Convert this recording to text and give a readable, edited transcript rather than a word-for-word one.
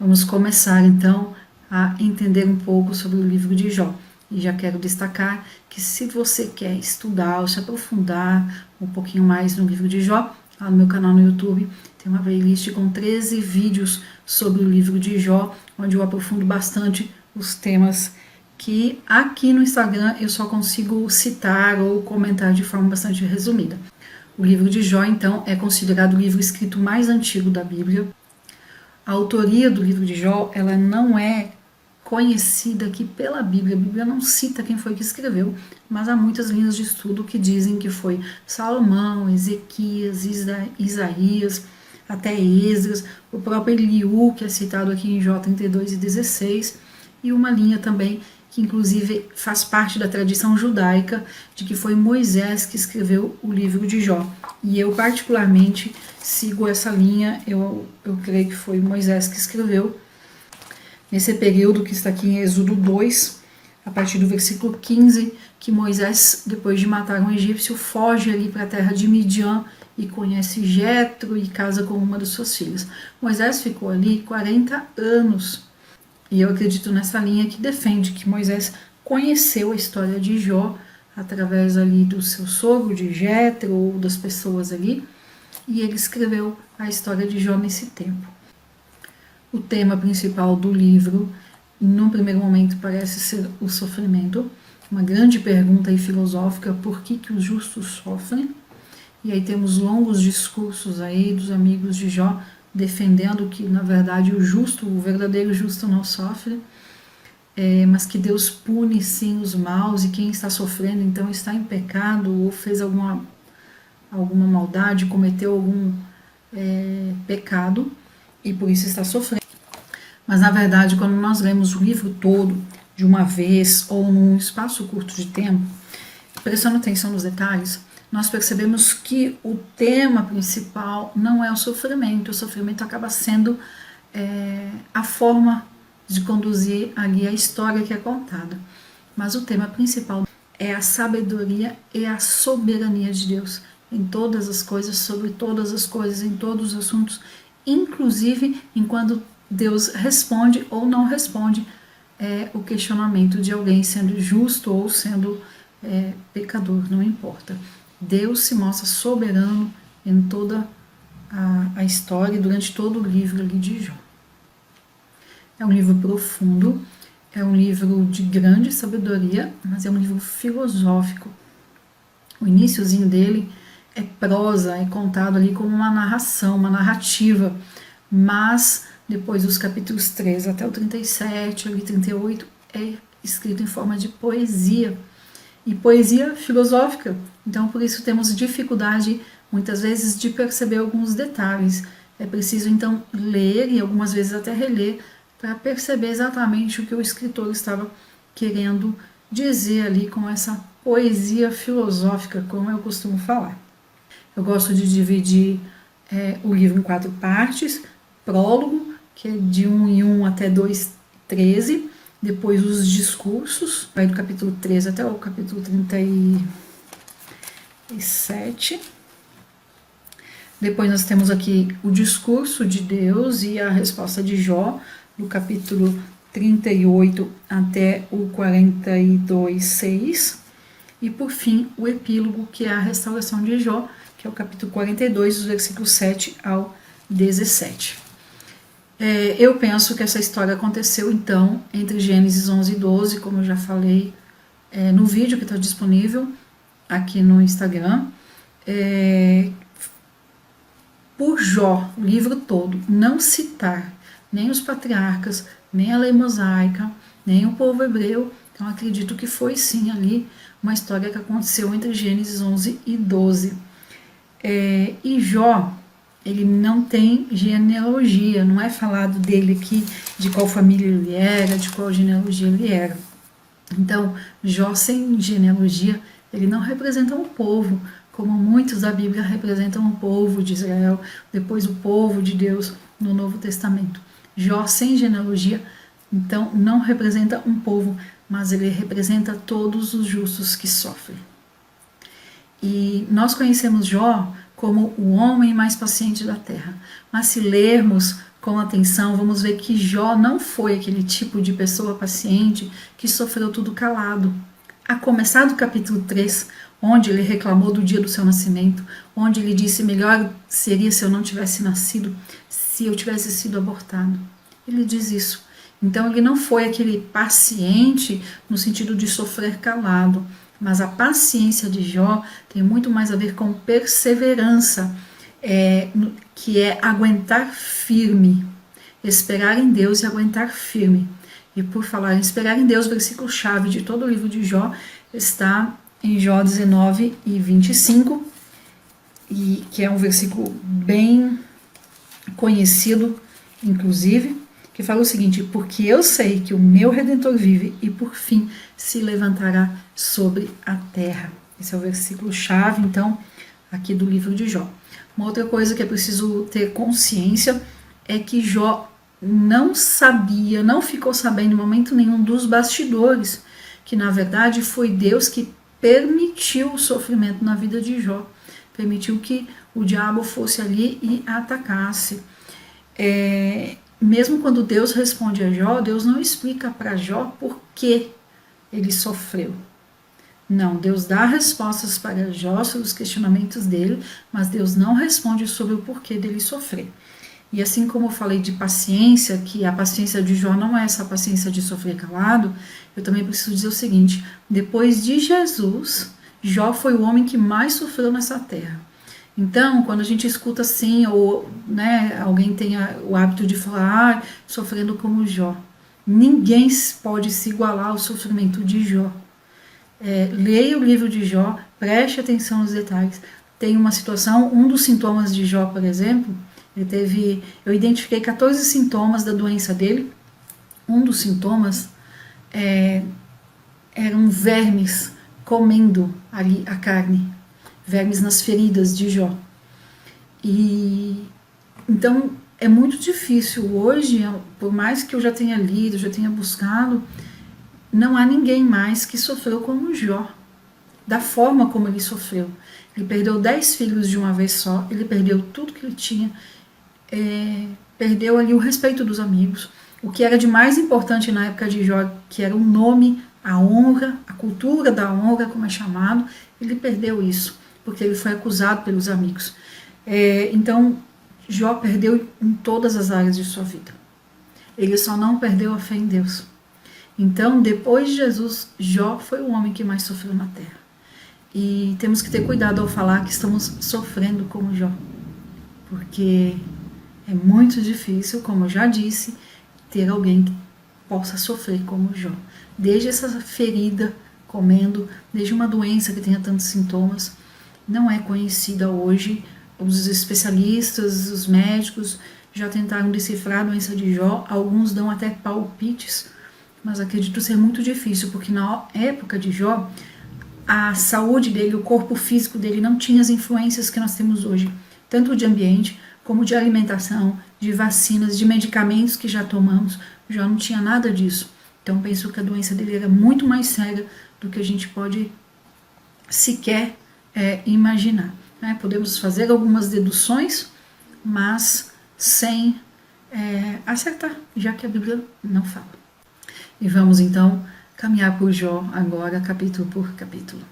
Vamos começar então a entender um pouco sobre o livro de Jó. E já quero destacar que se você quer estudar ou se aprofundar um pouquinho mais no livro de Jó, lá no meu canal no YouTube tem uma playlist com 13 vídeos sobre o livro de Jó, onde eu aprofundo bastante os temas que aqui no Instagram eu só consigo citar ou comentar de forma bastante resumida. O livro de Jó, então, é considerado o livro escrito mais antigo da Bíblia. A autoria do livro de Jó, ela não é conhecida aqui pela Bíblia. A Bíblia não cita quem foi que escreveu, mas há muitas linhas de estudo que dizem que foi Salomão, Ezequias, Isaías, até Esdras, o próprio Eliú, que é citado aqui em Jó 32:16, e uma linha também que inclusive faz parte da tradição judaica, de que foi Moisés que escreveu o livro de Jó. E eu particularmente sigo essa linha, eu creio que foi Moisés que escreveu. Nesse período que está aqui em Êxodo 2, a partir do versículo 15, que Moisés, depois de matar um egípcio, foge ali para a terra de Midian e conhece Jetro e casa com uma das suas filhas. Moisés ficou ali 40 anos. E eu acredito nessa linha que defende que Moisés conheceu a história de Jó através ali do seu sogro, de Jetro, ou das pessoas ali, e ele escreveu a história de Jó nesse tempo. O tema principal do livro, num primeiro momento, parece ser o sofrimento, uma grande pergunta aí filosófica, por que os justos sofrem? E aí temos longos discursos aí dos amigos de Jó, defendendo que, na verdade, o verdadeiro justo não sofre, mas que Deus pune sim os maus, e quem está sofrendo então está em pecado ou fez alguma maldade, cometeu algum pecado e por isso está sofrendo. Mas na verdade, quando nós lemos o livro todo de uma vez ou num espaço curto de tempo, prestando atenção nos detalhes, nós percebemos que o tema principal não é o sofrimento acaba sendo a forma de conduzir ali a história que é contada. Mas o tema principal é a sabedoria e a soberania de Deus em todas as coisas, sobre todas as coisas, em todos os assuntos, inclusive enquanto Deus responde ou não responde o questionamento de alguém sendo justo ou sendo pecador, não importa. Deus se mostra soberano em toda a história, durante todo o livro ali de Jó. É um livro profundo, é um livro de grande sabedoria, mas é um livro filosófico. O iniciozinho dele é prosa, é contado ali como uma narração, uma narrativa, mas depois dos capítulos 3 até o 37, ali 38, é escrito em forma de poesia, e poesia filosófica. Então, por isso temos dificuldade, muitas vezes, de perceber alguns detalhes. É preciso, então, ler e algumas vezes até reler para perceber exatamente o que o escritor estava querendo dizer ali com essa poesia filosófica, como eu costumo falar. Eu gosto de dividir o livro em 4 partes: prólogo, que é de 1 em 1 até 2:13, depois os discursos, vai do capítulo 13 até o capítulo 37. Depois nós temos aqui o discurso de Deus e a resposta de Jó, do capítulo 38 até o 42:6. E por fim, o epílogo, que é a restauração de Jó, que é o capítulo 42, dos versículos 7 ao 17. Eu penso que essa história aconteceu, então, entre Gênesis 11 e 12, como eu já falei no vídeo que está disponível aqui no Instagram. Por Jó, o livro todo, não citar nem os patriarcas, nem a lei mosaica, nem o povo hebreu, então acredito que foi sim ali uma história que aconteceu entre Gênesis 11 e 12. E Jó, ele não tem genealogia, não é falado dele aqui de qual família ele era, de qual genealogia ele era. Então, Jó sem genealogia, ele não representa um povo, como muitos da Bíblia representam o povo de Israel, depois o povo de Deus no Novo Testamento. Jó sem genealogia, então, não representa um povo, mas ele representa todos os justos que sofrem. E nós conhecemos Jó como o homem mais paciente da terra. Mas se lermos com atenção, vamos ver que Jó não foi aquele tipo de pessoa paciente que sofreu tudo calado. A começar do capítulo 3, onde ele reclamou do dia do seu nascimento, onde ele disse: melhor seria se eu não tivesse nascido, se eu tivesse sido abortado. Ele diz isso. Então ele não foi aquele paciente no sentido de sofrer calado, mas a paciência de Jó tem muito mais a ver com perseverança, que é aguentar firme, esperar em Deus e aguentar firme. E por falar em esperar em Deus, o versículo-chave de todo o livro de Jó está em Jó 19 e 25, e que é um versículo bem conhecido, inclusive, que fala o seguinte: porque eu sei que o meu Redentor vive e por fim se levantará sobre a terra. Esse é o versículo-chave, então, aqui do livro de Jó. Uma outra coisa que é preciso ter consciência é que Jó não sabia, não ficou sabendo em momento nenhum dos bastidores, que na verdade foi Deus que permitiu o sofrimento na vida de Jó, permitiu que o diabo fosse ali e atacasse. Mesmo quando Deus responde a Jó, Deus não explica para Jó por que ele sofreu. Não, Deus dá respostas para Jó sobre os questionamentos dele, mas Deus não responde sobre o porquê dele sofrer. E assim como eu falei de paciência, que a paciência de Jó não é essa paciência de sofrer calado, eu também preciso dizer o seguinte: depois de Jesus, Jó foi o homem que mais sofreu nessa terra. Então, quando a gente escuta assim, ou alguém tenha o hábito de falar, sofrendo como Jó, ninguém pode se igualar ao sofrimento de Jó. Leia o livro de Jó, preste atenção nos detalhes. Tem uma situação, um dos sintomas de Jó, por exemplo, eu identifiquei 14 sintomas da doença dele. Um dos sintomas eram vermes comendo ali a carne, vermes nas feridas de Jó. E então é muito difícil hoje, por mais que eu já tenha lido, já tenha buscado, não há ninguém mais que sofreu como Jó, da forma como ele sofreu. Ele perdeu 10 filhos de uma vez só, ele perdeu tudo que ele tinha, perdeu ali o respeito dos amigos, o que era de mais importante na época de Jó, que era o nome, a honra, a cultura da honra, como é chamado, ele perdeu isso, porque ele foi acusado pelos amigos. Então, Jó perdeu em todas as áreas de sua vida. Ele só não perdeu a fé em Deus. Então, depois de Jesus, Jó foi o homem que mais sofreu na terra. E temos que ter cuidado ao falar que estamos sofrendo como Jó, porque é muito difícil, como eu já disse, ter alguém que possa sofrer como Jó. Desde essa ferida comendo, desde uma doença que tenha tantos sintomas, não é conhecida hoje. Os especialistas, os médicos já tentaram decifrar a doença de Jó, alguns dão até palpites, mas acredito ser muito difícil, porque na época de Jó, a saúde dele, o corpo físico dele não tinha as influências que nós temos hoje, tanto de ambiente, como de alimentação, de vacinas, de medicamentos que já tomamos. Jó não tinha nada disso. Então penso que a doença dele era muito mais séria do que a gente pode sequer imaginar. Podemos fazer algumas deduções, mas sem acertar, já que a Bíblia não fala. E vamos então caminhar por Jó agora, capítulo por capítulo.